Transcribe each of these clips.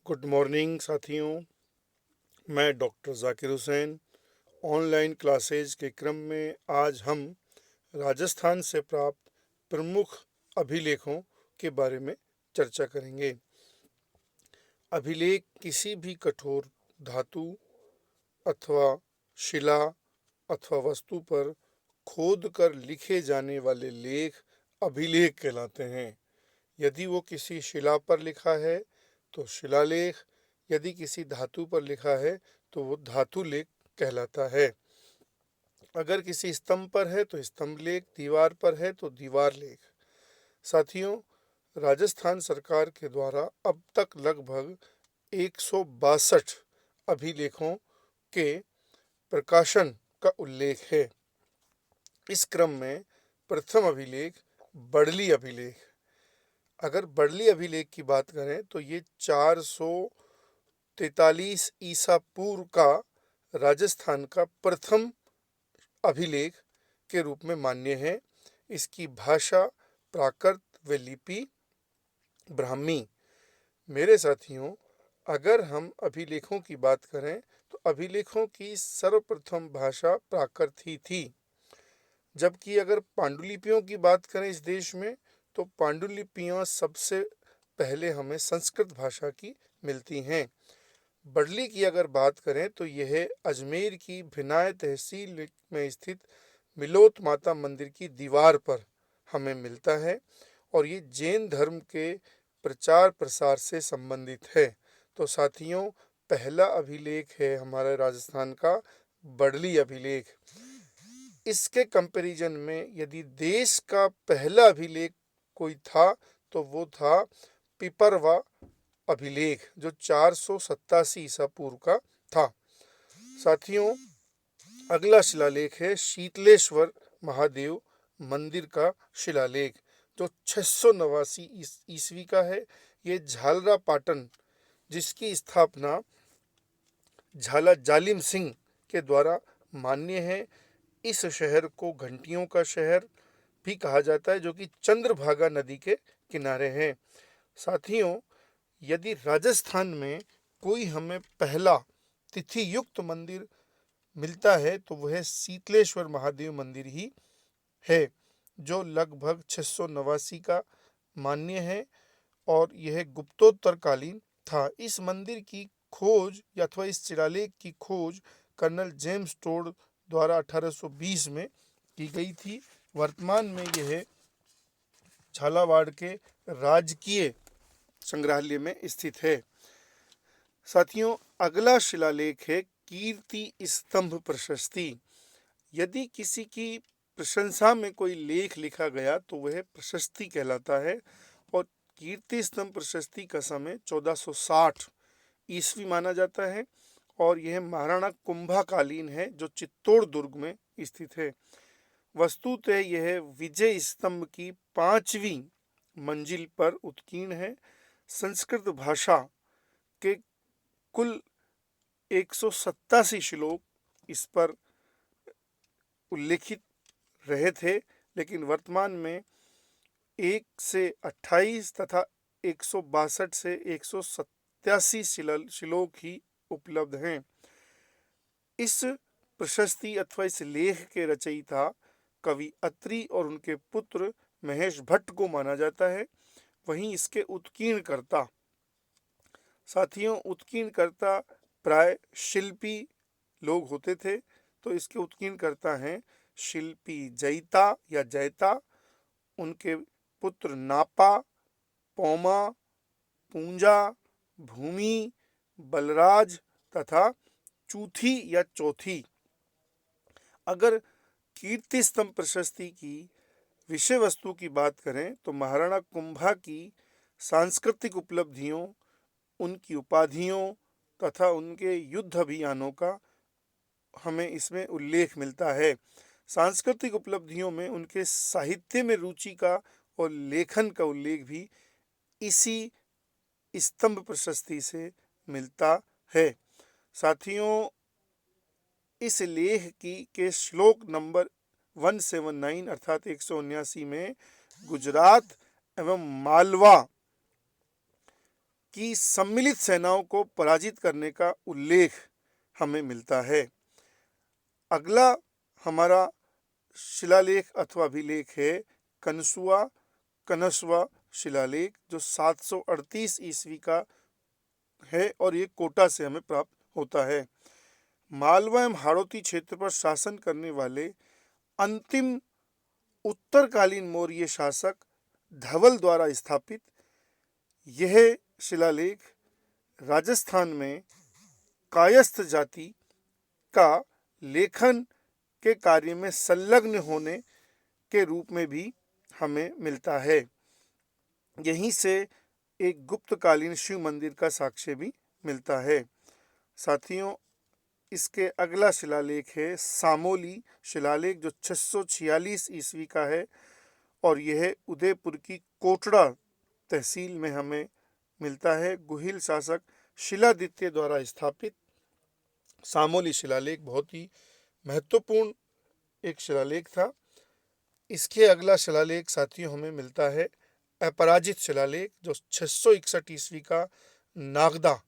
Good morning साथियों। मैं doctor Zakir Hussain. Online classes के क्रम में आज हम राजस्थान से प्राप्त प्रमुख अभिलेखों के बारे में चर्चा करेंगे। अभिलेख किसी भी कठोर धातु अथवा शिला अथवा वस्तु पर खोद कर लिखे जाने वाले लेख अभिलेख कहलाते हैं। यदि वो किसी शिला पर लिखा है तो शिलालेख, यदि किसी धातु पर लिखा है तो वो धातु लेख कहलाता है। अगर किसी स्तंभ पर है तो स्तंभ लेख, दीवार पर है तो दीवार लेख। साथियों, राजस्थान सरकार के द्वारा अब तक लगभग 162 अभिलेखों के प्रकाशन का उल्लेख है। इस क्रम में प्रथम अभिलेख बड़ली अभिलेख। अगर बड़ली अभिलेख की बात करें तो ये 443 ईसा पूर्व का राजस्थान का प्रथम अभिलेख के रूप में मान्य है। इसकी भाषा प्राकृत व लिपि ब्राह्मी। मेरे साथियों, अगर हम अभिलेखों की बात करें तो अभिलेखों की सर्वप्रथम भाषा प्राकृत ही थी। जबकि अगर पांडुलिपियों की बात करें इस देश में तो पांडुलिपियां सबसे पहले हमें संस्कृत भाषा की मिलती हैं। बड़ली की अगर बात करें तो यह अजमेर की भिनाय तहसील में स्थित मिलोत माता मंदिर की दीवार पर हमें मिलता है और ये जैन धर्म के प्रचार प्रसार से संबंधित है। तो साथियों, पहला अभिलेख है हमारे राजस्थान का बड़ली अभिलेख। इसके कंपैरिजन में यदि देश का पहला अभिलेख कोई था तो वो था पिपरवा अभिलेख, जो 487 ईसा पूर्व का था। साथियों, अगला शिलालेख है शीतलेश्वर महादेव मंदिर का शिलालेख, जो 689 ईस्वी का है। ये झालरा पाटन, जिसकी स्थापना झाला जालिम सिंह के द्वारा मान्य है। इस शहर को घंटियों का शहर भी कहा जाता है, जो कि चंद्रभागा नदी के किनारे है। साथियों, यदि राजस्थान में कोई हमें पहला तिथि युक्त मंदिर मिलता है तो वह शीतलेश्वर महादेव मंदिर ही है, जो लगभग 689 का मान्य है और यह गुप्तोत्तरकालीन था। इस मंदिर की खोज अथवा इस शिलालेख की खोज कर्नल जेम्स टोड द्वारा 1820 में की गई थी। वर्तमान में यह झालावाड़ के राजकीय संग्रहालय में स्थित है। साथियों, अगला शिलालेख है कीर्ति स्तंभ प्रशस्ति। यदि किसी की प्रशंसा में कोई लेख लिखा गया तो वह प्रशस्ति कहलाता है और कीर्ति स्तंभ प्रशस्ति का समय 1460 ईस्वी माना जाता है और यह महाराणा कुंभाकालीन है, जो चित्तौड़ दुर्ग में स्थित है। वस्तुतः यह विजय स्तंभ की 5वीं मंजिल पर उत्कीर्ण है। संस्कृत भाषा के कुल 187 श्लोक इस पर उल्लेखित रहे थे, लेकिन वर्तमान में 1 से 28 तथा 162 से 187 श्लोक ही उपलब्ध हैं। इस प्रशस्ति अथवा इस लेख के रचयिता कवि अत्रि और उनके पुत्र महेश भट्ट को माना जाता है। वहीं इसके उत्कीर्णकर्ता, साथियों, उत्कीर्णकर्ता प्राय शिल्पी लोग होते थे। तो इसके उत्कीर्णकर्ता हैं शिल्पी जयता या जयता, उनके पुत्र नापा, पौमा, पूंजा, भूमि, बलराज तथा चूथी या चौथी। अगर कीर्ति स्तंभ प्रशस्ति की विषय वस्तु की बात करें तो महाराणा कुंभा की सांस्कृतिक उपलब्धियों, उनकी उपाधियों तथा उनके युद्ध अभियानों का हमें इसमें उल्लेख मिलता है। सांस्कृतिक उपलब्धियों में उनके साहित्य में रुचि का और लेखन का उल्लेख भी इसी स्तंभ प्रशस्ति से मिलता है। साथियों, इस लेख के श्लोक नंबर 179 अर्थात 179 में गुजरात एवं मालवा की सम्मिलित सेनाओं को पराजित करने का उल्लेख हमें मिलता है। अगला हमारा शिलालेख अथवा अभिलेख है कनसुआ शिलालेख, जो 738 ईस्वी का है और ये कोटा से हमें प्राप्त होता है। मालवा एवं हाड़ौती क्षेत्र पर शासन करने वाले अंतिम उत्तरकालीन मौर्य शासक धवल द्वारा स्थापित यह शिलालेख राजस्थान में कायस्थ जाति का लेखन के कार्य में संलग्न होने के रूप में भी हमें मिलता है। यहीं से एक गुप्तकालीन शिव मंदिर का साक्ष्य भी मिलता है। साथियों, इसके अगला शिलालेख है सामोली शिलालेख, जो 646 ईस्वी का है और यह उदयपुर की कोटड़ा तहसील में हमें मिलता है। गुहिल शासक शिलादित्य द्वारा स्थापित सामोली शिलालेख बहुत ही महत्वपूर्ण एक शिलालेख था। इसके अगला शिलालेख साथियों हमें मिलता है अपराजित शिलालेख, जो 661 ईस्वी का नागदा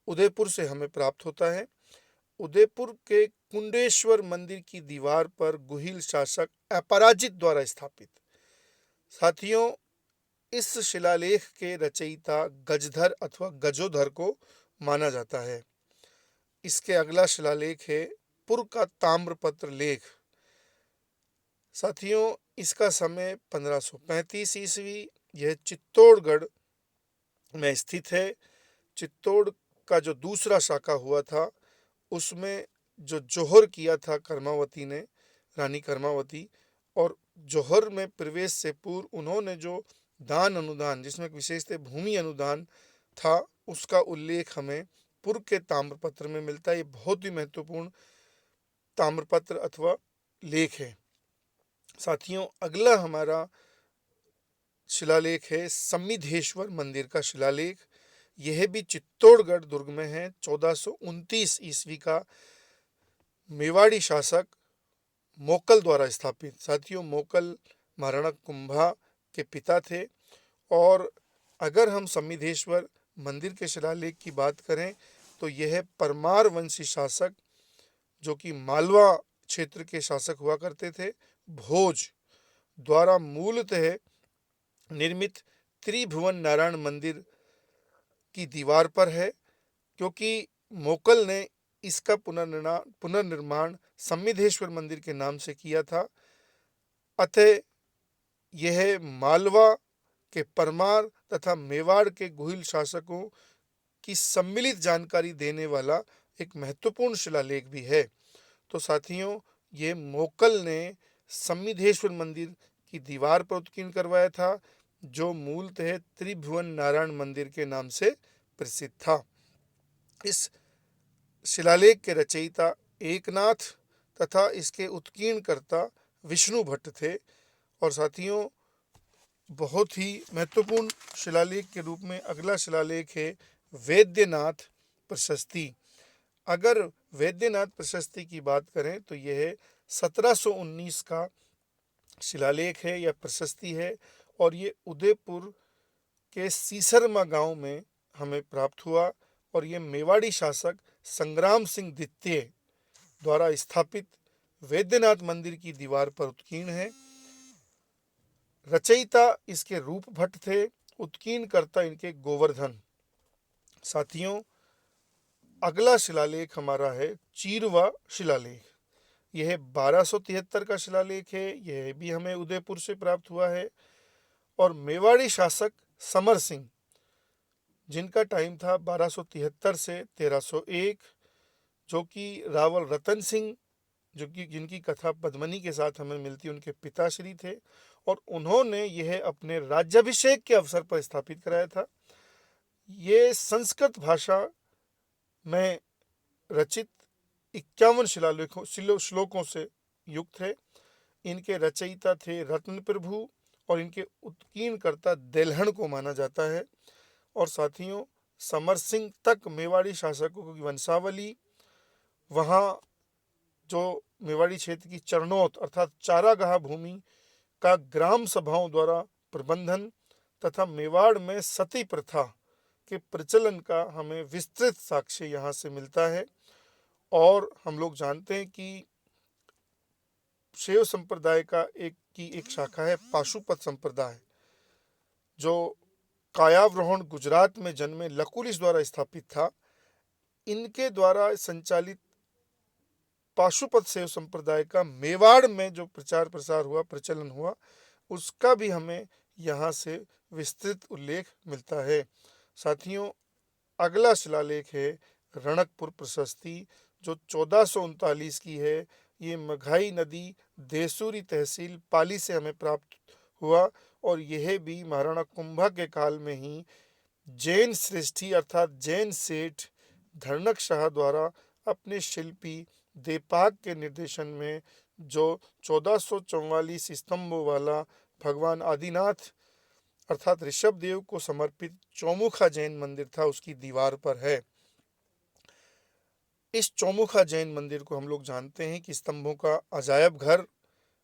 उदयपुर से हमें प्राप्त होता है। उदयपुर के कुंडेश्वर मंदिर की दीवार पर गुहिल शासक अपराजित द्वारा स्थापित। साथियों, इस शिलालेख के रचयिता गजधर अथवा गजोधर को माना जाता है। इसके अगला शिलालेख है पुर का ताम्रपत्र लेख। साथियों, इसका समय 1535 ईस्वी, यह चित्तौड़गढ़ में स्थित है। चित्तौड़ का जो दूसरा शाखा हुआ था उसमें जो जौहर किया था कर्मावती ने, रानी कर्मावती, और जौहर में प्रवेश से पूर्व उन्होंने जो दान अनुदान, जिसमें विशेषतः भूमि अनुदान था, उसका उल्लेख हमें पुर के ताम्रपत्र में मिलता है। ये बहुत ही महत्वपूर्ण ताम्रपत्र अथवा लेख है। साथियों, अगला हमारा शिलालेख है समिधेश्वर मंदिर का शिलालेख। यह भी चित्तौड़गढ़ दुर्ग में है। 1429 ईस्वी का मेवाड़ी शासक मोकल द्वारा स्थापित। साथियों, मोकल महाराणा कुंभा के पिता थे। और अगर हम समिधेश्वर मंदिर के शिलालेख की बात करें तो यह परमार वंशी शासक, जो कि मालवा क्षेत्र के शासक हुआ करते थे, भोज द्वारा मूलतः निर्मित त्रिभुवन नारायण मंदिर की दीवार पर है, क्योंकि मोकल ने इसका पुनर्निर्माण समिधेश्वर मंदिर के नाम से किया था। अतः यह मालवा के परमार तथा मेवाड़ के गुहिल शासकों की सम्मिलित जानकारी देने वाला एक महत्वपूर्ण शिलालेख भी है। तो साथियों, ये मोकल ने समिधेश्वर मंदिर की दीवार पर उत्कीर्ण करवाया था, जो मूलतः त्रिभुवन नारायण मंदिर के नाम से प्रसिद्ध था। इस शिलालेख के रचयिता एकनाथ तथा इसके उत्कीर्णकर्ता विष्णु भट्ट थे। और साथियों, बहुत ही महत्वपूर्ण शिलालेख के रूप में अगला शिलालेख है वैद्यनाथ प्रशस्ति। अगर वैद्यनाथ प्रशस्ति की बात करें तो यह 1719 का शिलालेख है या प्रशस्ति है, और ये उदयपुर के सीसरमा गांव में हमें प्राप्त हुआ। और ये मेवाड़ी शासक संग्राम सिंह द्वितीय द्वारा स्थापित वैद्यनाथ मंदिर की दीवार पर उत्कीर्ण है। रचयिता इसके रूप भट्ट थे, उत्कीर्णकर्ता इनके गोवर्धन। साथियों, अगला शिलालेख हमारा है चीरवा शिलालेख। यह 1273 का शिलालेख है। यह भी हमें उदयपुर से प्राप्त हुआ है। और मेवाड़ी शासक समर सिंह, जिनका टाइम था 1273 से 1301, जो कि रावल रतन सिंह, जो कि जिनकी कथा पद्मनी के साथ हमें मिलती है, उनके पिताश्री थे। और उन्होंने यह अपने राज्याभिषेक के अवसर पर स्थापित कराया था। ये संस्कृत भाषा में रचित 51 श्लोकों से युक्त है। इनके रचयिता थे रत्न प्रभु और इनके उत्कीर्णकर्ता देलहन को माना जाता है। और साथियों, समर सिंह तक मेवाड़ी शासकों की वंशावली, वहाँ जो मेवाड़ी क्षेत्र की चरणोत अर्थात चारागाह भूमि का ग्राम सभाओं द्वारा प्रबंधन तथा मेवाड़ में सती प्रथा के प्रचलन का हमें विस्तृत साक्ष्य यहाँ से मिलता है। और हम लोग जानते हैं कि शैव संप्रदाय का एक शाखा है पाशुपत संप्रदाय, जो कायावरोहण गुजरात में जन्मे लकुलिश द्वारा स्थापित था। इनके द्वारा संचालित पाशुपत शैव संप्रदाय का मेवाड़ में जो प्रचार प्रसार हुआ, प्रचलन हुआ, उसका भी हमें यहाँ से विस्तृत उल्लेख मिलता है। साथियों, अगला शिलालेख है रणकपुर प्रशस्ति, जो 1439 की है। ये मघाई नदी देसूरी तहसील पाली से हमें प्राप्त हुआ और यह भी महाराणा कुंभा के काल में ही जैन श्रेष्ठी अर्थात जैन सेठ धर्णक शाह द्वारा अपने शिल्पी देपाक के निर्देशन में जो 1444 स्तंभों वाला भगवान आदिनाथ अर्थात ऋषभ देव को समर्पित चौमुखा जैन मंदिर था, उसकी दीवार पर है। इस चौमुखा जैन मंदिर को हम लोग जानते हैं कि स्तंभों का अजायब घर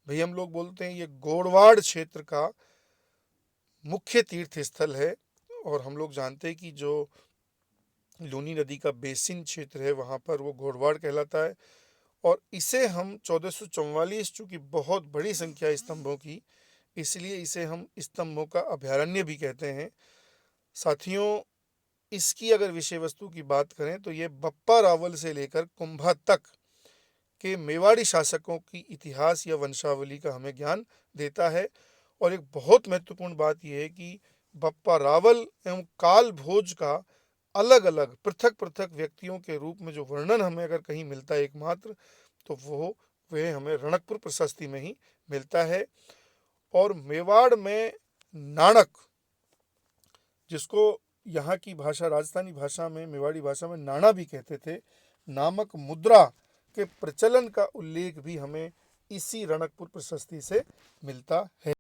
भी हम लोग बोलते हैं। ये गोड़वाड़ क्षेत्र का मुख्य तीर्थ स्थल है और हम लोग जानते हैं कि जो लूनी नदी का बेसिन क्षेत्र है वहाँ पर वो गोड़वाड़ कहलाता है। और इसे हम 1444, चूँकि बहुत बड़ी संख्या है स्तंभों की, इसलिए इसे हम स्तंभों का अभयारण्य भी कहते हैं। साथियों, इसकी अगर विषय वस्तु की बात करें तो ये बप्पा रावल से लेकर कुंभा तक के मेवाड़ी शासकों की इतिहास या वंशावली का हमें ज्ञान देता है। और एक बहुत महत्वपूर्ण बात यह है कि बप्पा रावल एवं काल भोज का अलग अलग पृथक पृथक व्यक्तियों के रूप में जो वर्णन हमें अगर कहीं मिलता है एकमात्र, तो वह हमें रणकपुर प्रशस्ति में ही मिलता है। और मेवाड़ में नाणक, जिसको यहाँ की भाषा राजस्थानी भाषा में मेवाड़ी भाषा में नाणा भी कहते थे, नामक मुद्रा के प्रचलन का उल्लेख भी हमें इसी रणकपुर प्रशस्ति से मिलता है।